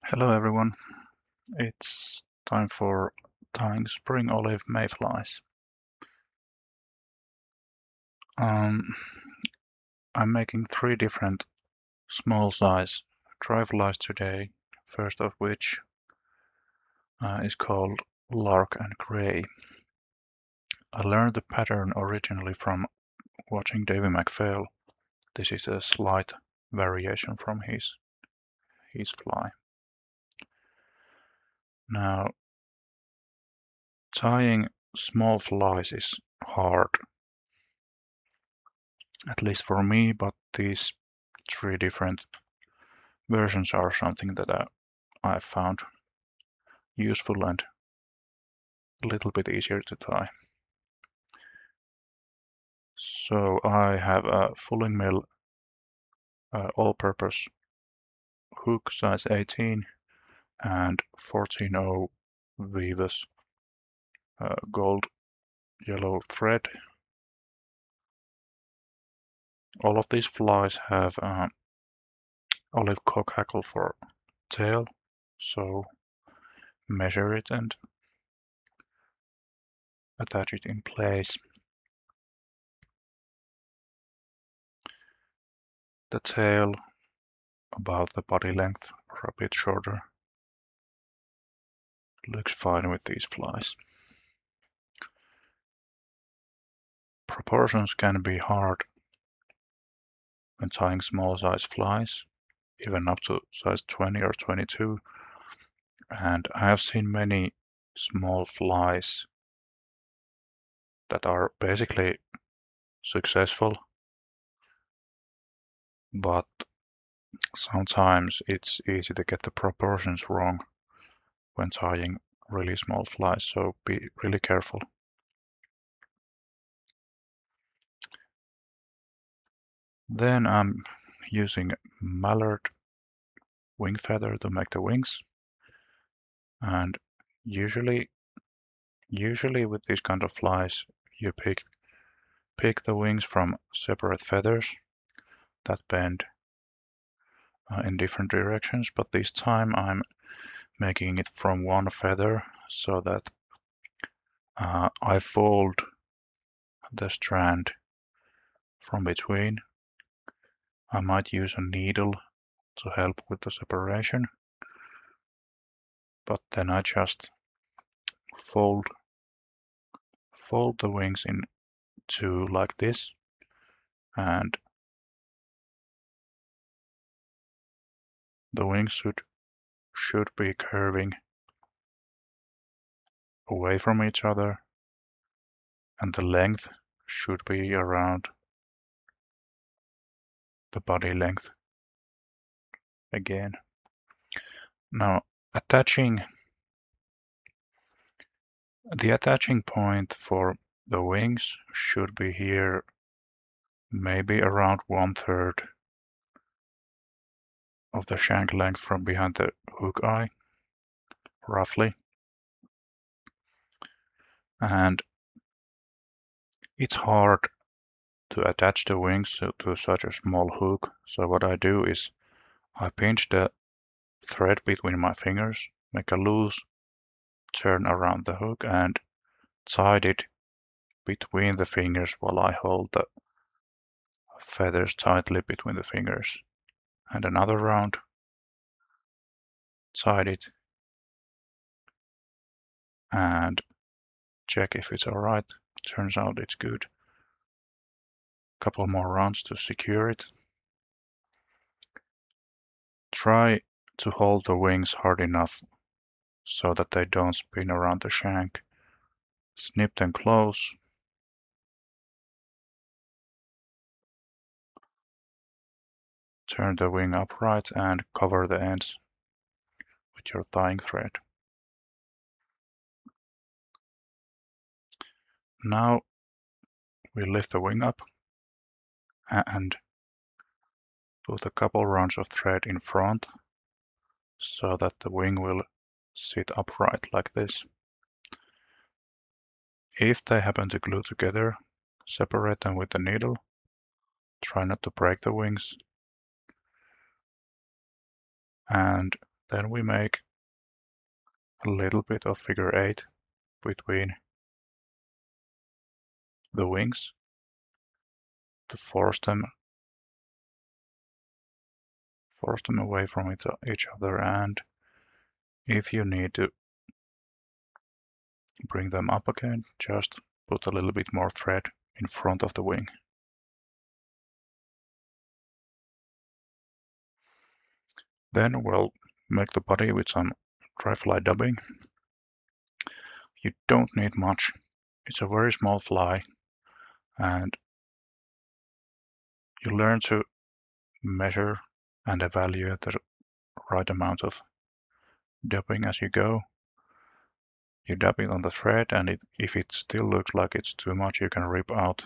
Hello everyone, it's time for tying spring olive mayflies. I'm making three different small size dry flies today, first of which is called Lark and Grey. I learned the pattern originally from watching Davie McPhail. This is a slight variation from his fly. Now, tying small flies is hard, at least for me, but these three different versions are something that I found useful and a little bit easier to tie. So I have a fulling mill all-purpose hook size 18 and 14.0 veevus gold yellow thread. All of these flies have olive cock hackle for tail, so measure it and attach it in place. The tail about the body length or a bit shorter looks fine with these flies. Proportions can be hard when tying small size flies, even up to size 20 or 22. And I have seen many small flies that are basically successful, but sometimes it's easy to get the proportions wrong when tying really small flies, so be really careful. Then I'm using Mallard wing feather to make the wings, and usually with these kind of flies you pick the wings from separate feathers that bend in different directions, but this time I'm making it from one feather so that I fold the strand from between. I might use a needle to help with the separation, but then I just fold the wings in two like this, and the wings should be curving away from each other, and the length should be around the body length again. Now, the attaching point for the wings should be here, maybe around 1/3 of the shank length from behind the hook eye, roughly. And it's hard to attach the wings to such a small hook, so what I do is I pinch the thread between my fingers, make a loose turn around the hook, and tie it between the fingers while I hold the feathers tightly between the fingers. And another round, tie it, and check if it's alright. Turns out it's good. Couple more rounds to secure it. Try to hold the wings hard enough so that they don't spin around the shank. Snip them close. Turn the wing upright and cover the ends with your tying thread. Now we lift the wing up and put a couple rounds of thread in front so that the wing will sit upright like this. If they happen to glue together, separate them with the needle. Try not to break the wings. And Then we make a little bit of figure 8 between the wings to force them away from each other, and if you need to bring them up again, just put a little bit more thread in front of the wing. Then we'll make the body with some dry fly dubbing. You don't need much. It's a very small fly, and you learn to measure and evaluate the right amount of dubbing as you go. You dab it on the thread, and if it still looks like it's too much, you can rip out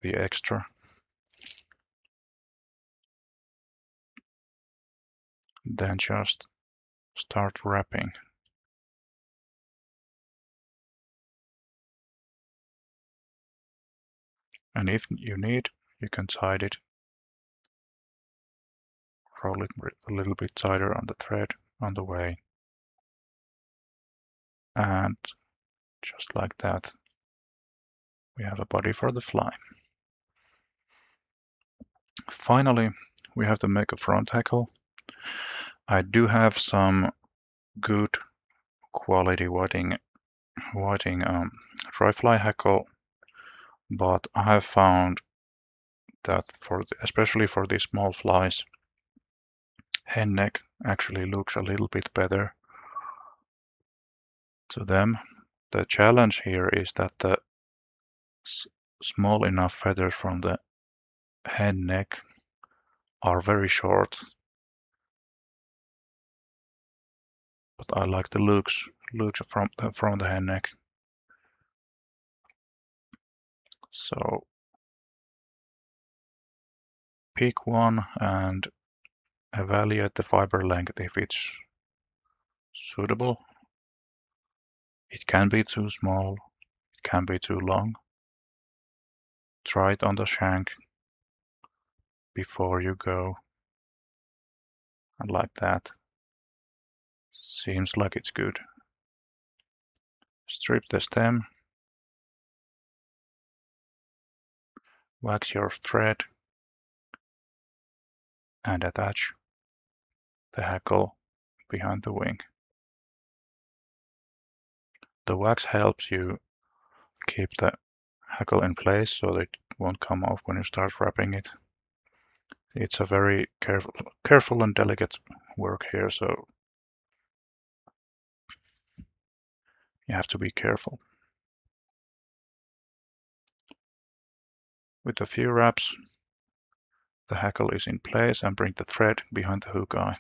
the extra. Then just start wrapping. And if you need, you can tie it, roll it a little bit tighter on the thread on the way. And just like that, we have a body for the fly. Finally, we have to make a front hackle. I do have some good quality whiting dry fly hackle, but I have found that especially for these small flies, hen neck actually looks a little bit better to them. The challenge here is that the small enough feathers from the hen neck are very short, but I like the looks from the hen neck. So pick one and evaluate the fiber length if it's suitable. It can be too small, it can be too long. Try it on the shank before you go, and like that. Seems like it's good. Strip the stem, wax your thread, and attach the hackle behind the wing. The wax helps you keep the hackle in place so that it won't come off when you start wrapping it. It's a very careful and delicate work here, so you have to be careful. With a few wraps, the hackle is in place, and bring the thread behind the hook eye.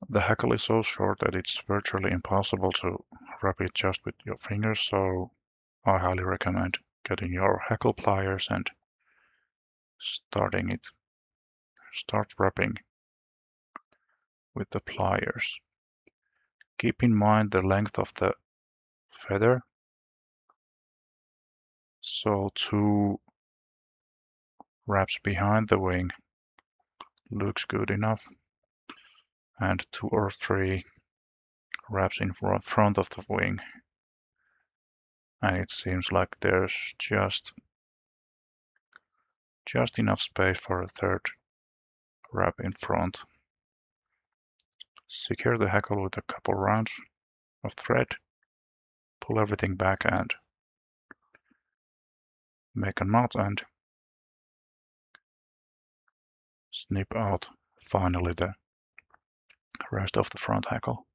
The hackle is so short that it's virtually impossible to wrap it just with your fingers, so I highly recommend getting your hackle pliers and start wrapping with the pliers. Keep in mind the length of the feather. So 2 wraps behind the wing looks good enough, and 2 or 3 wraps in front of the wing, and it seems like there's just enough space for a 3rd wrap in front. Secure the hackle with a couple rounds of thread, pull everything back and make a knot, and snip out finally the rest of the front hackle.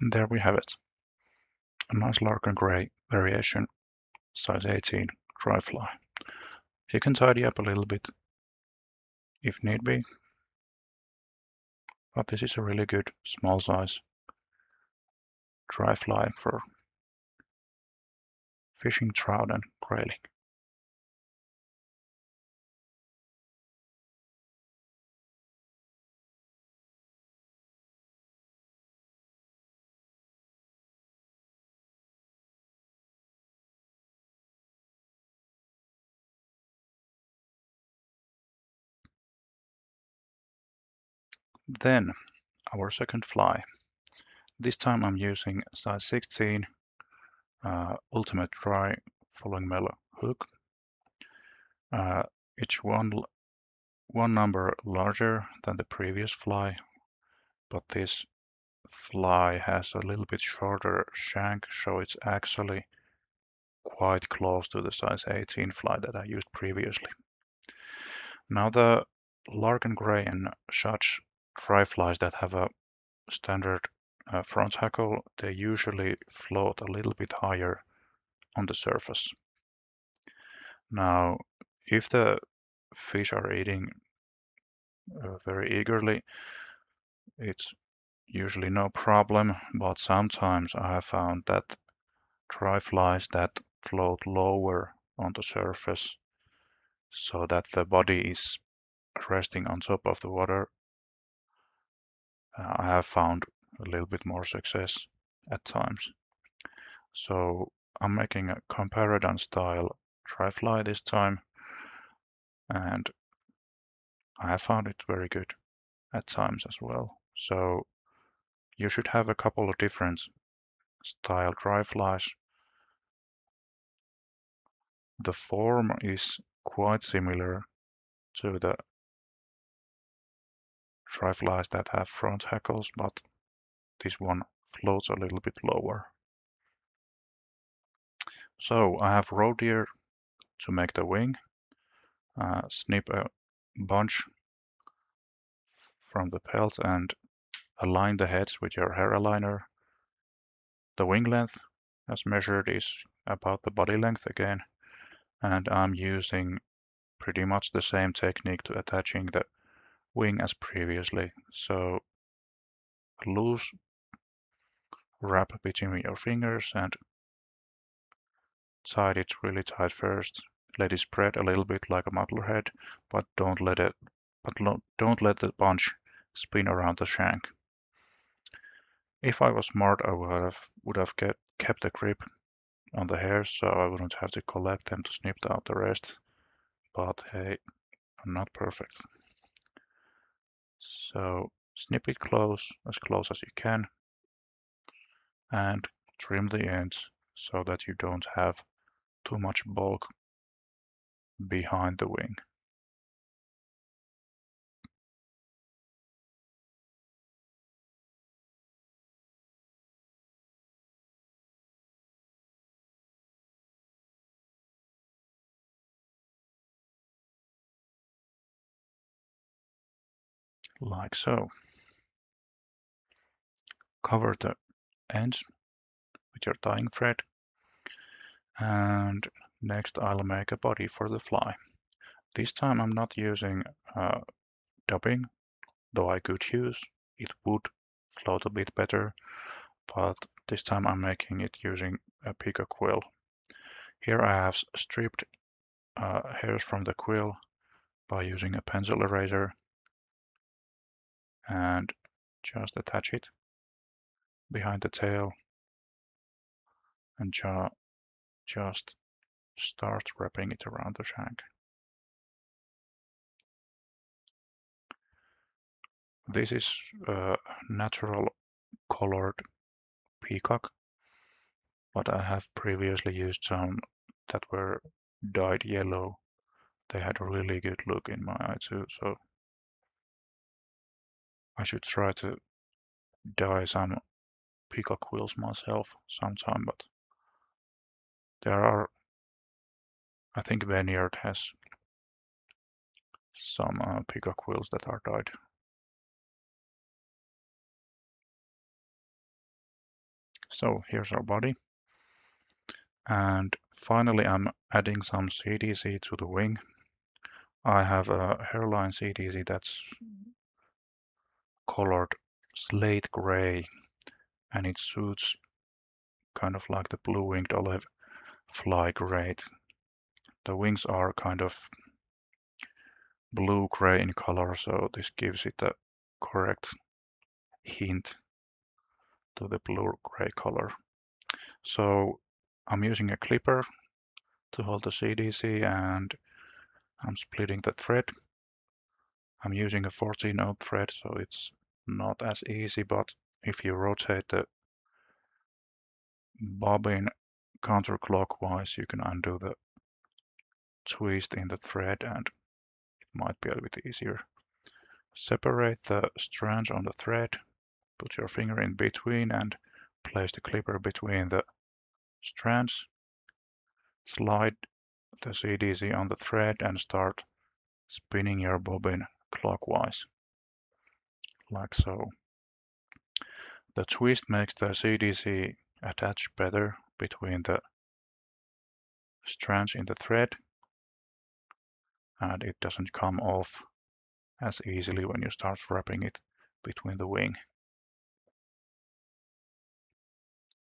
And there we have it. A nice Lark and Grey variation, size 18 dry fly. You can tidy up a little bit if need be, But this is a really good small size dry fly for fishing trout and grayling. Then our second fly. This time I'm using size 16 ultimate dry following mellow hook. It's one number larger than the previous fly, but this fly has a little bit shorter shank, so it's actually quite close to the size 18 fly that I used previously. Now the Lark and Gray and such dry flies that have a standard front hackle, they usually float a little bit higher on the surface. Now, if the fish are eating very eagerly, it's usually no problem, but sometimes I have found that dry flies that float lower on the surface so that the body is resting on top of the water, I have found a little bit more success at times. So I'm making a comparadun style dry fly this time, and I have found it very good at times as well. So you should have a couple of different style dry flies. The form is quite similar to the dry flies that have front hackles, but this one floats a little bit lower. So I have roe deer to make the wing, snip a bunch from the pelt and align the heads with your hair aligner. The wing length as measured is about the body length again, and I'm using pretty much the same technique to attaching the wing as previously. So loose wrap between your fingers and tie it really tight first. Let it spread a little bit like a muddler head, but don't let the bunch spin around the shank. If I was smart, I would have kept the grip on the hairs so I wouldn't have to collect them to snip out the rest. But hey, I'm not perfect. So snip it as close as you can, and trim the ends so that you don't have too much bulk behind the wing. Like so. Cover the ends with your tying thread, and next I'll make a body for the fly. This time I'm not using dubbing, though I could use. It would float a bit better, but this time I'm making it using a peacock quill. Here I have stripped hairs from the quill by using a pencil eraser and just attach it behind the tail and just start wrapping it around the shank. This is a natural colored peacock, but I have previously used some that were dyed yellow. They had a really good look in my eye too, so I should try to dye some peacock quills myself sometime, but there are, I think Vineyard has some peacock quills that are dyed. So here's our body. And finally, I'm adding some CDC to the wing. I have a hairline CDC that's colored slate gray, and it suits kind of like the blue-winged olive fly great. The wings are kind of blue-gray in color, so this gives it a correct hint to the blue-gray color. So I'm using a clipper to hold the CDC, and I'm splitting the thread. I'm using a 14-ohm thread, so it's not as easy, but if you rotate the bobbin counterclockwise, you can undo the twist in the thread and it might be a little bit easier. Separate the strands on the thread, put your finger in between and place the clipper between the strands. Slide the CDC on the thread and start spinning your bobbin clockwise, like so. The twist makes the CDC attach better between the strands in the thread, and it doesn't come off as easily when you start wrapping it between the wing.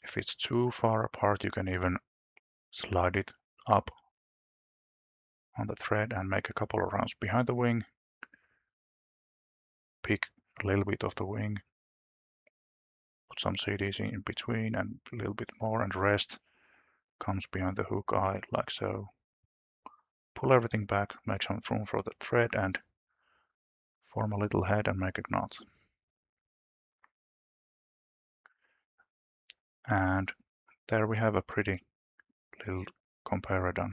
If it's too far apart, you can even slide it up on the thread and make a couple of rounds behind the wing. Pick a little bit of the wing, put some CDs in between and a little bit more, and rest comes behind the hook eye, like so. Pull everything back, make some room for the thread and form a little head and make a knot. And there we have a pretty little comparadun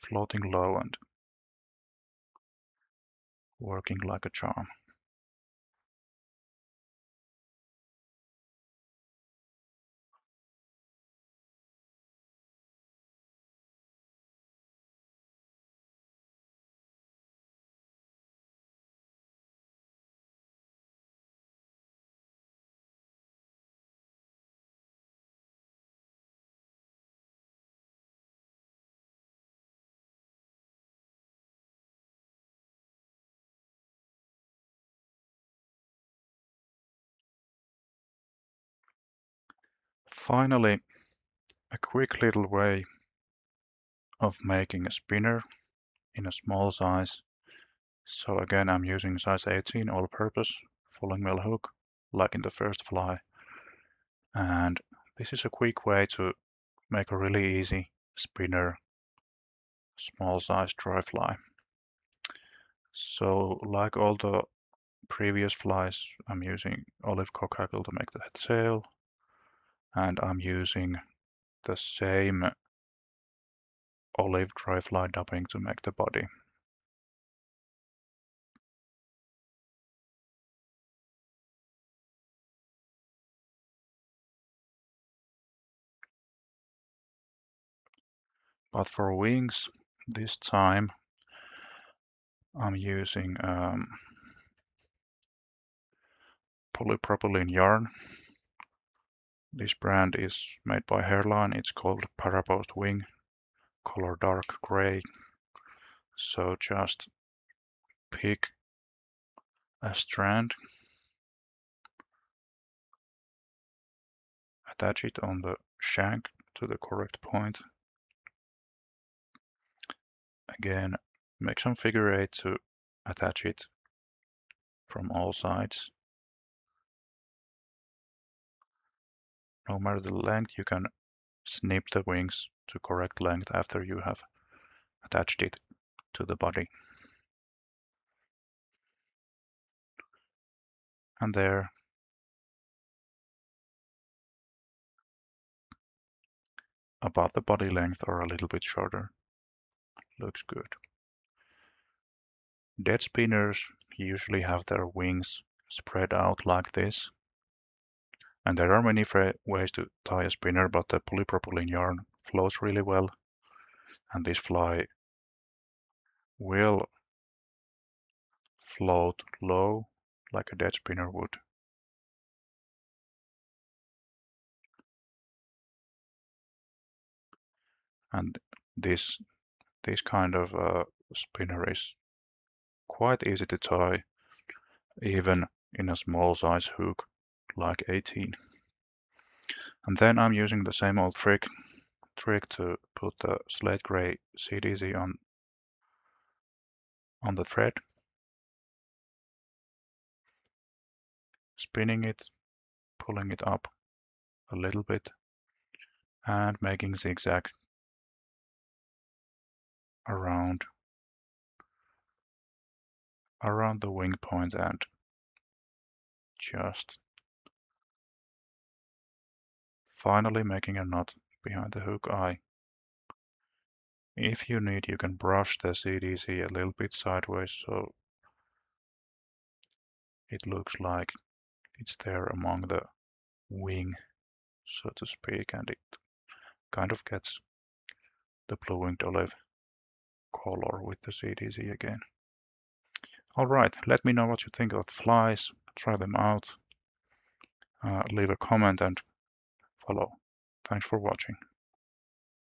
floating low and working like a charm. Finally, a quick little way of making a spinner in a small size. So again, I'm using size 18 all-purpose fulling mill hook, like in the first fly. And this is a quick way to make a really easy spinner, small size dry fly. So like all the previous flies, I'm using olive cock hackle to make the tail, and I'm using the same olive dry fly dubbing to make the body. But for wings, this time I'm using polypropylene yarn. This brand is made by Hairline. It's called Parapost Wing, color dark gray. So just pick a strand, attach it on the shank to the correct point. Again, make some figure eight to attach it from all sides. No matter the length, you can snip the wings to correct length after you have attached it to the body. And there, about the body length or a little bit shorter, looks good. Dead spinners usually have their wings spread out like this. And there are many ways to tie a spinner, but the polypropylene yarn flows really well. And this fly will float low like a dead spinner would. And this kind of spinner is quite easy to tie, even in a small size hook, like 18. And then I'm using the same old trick to put the slate gray CDZ on the thread, spinning it, pulling it up a little bit, and making zigzag around the wing point and just finally making a knot behind the hook eye. If you need, you can brush the CDC a little bit sideways so it looks like it's there among the wing, so to speak, and it kind of gets the blue-winged olive color with the CDC again. Alright, let me know what you think of the flies, try them out, leave a comment and follow. Thanks for watching.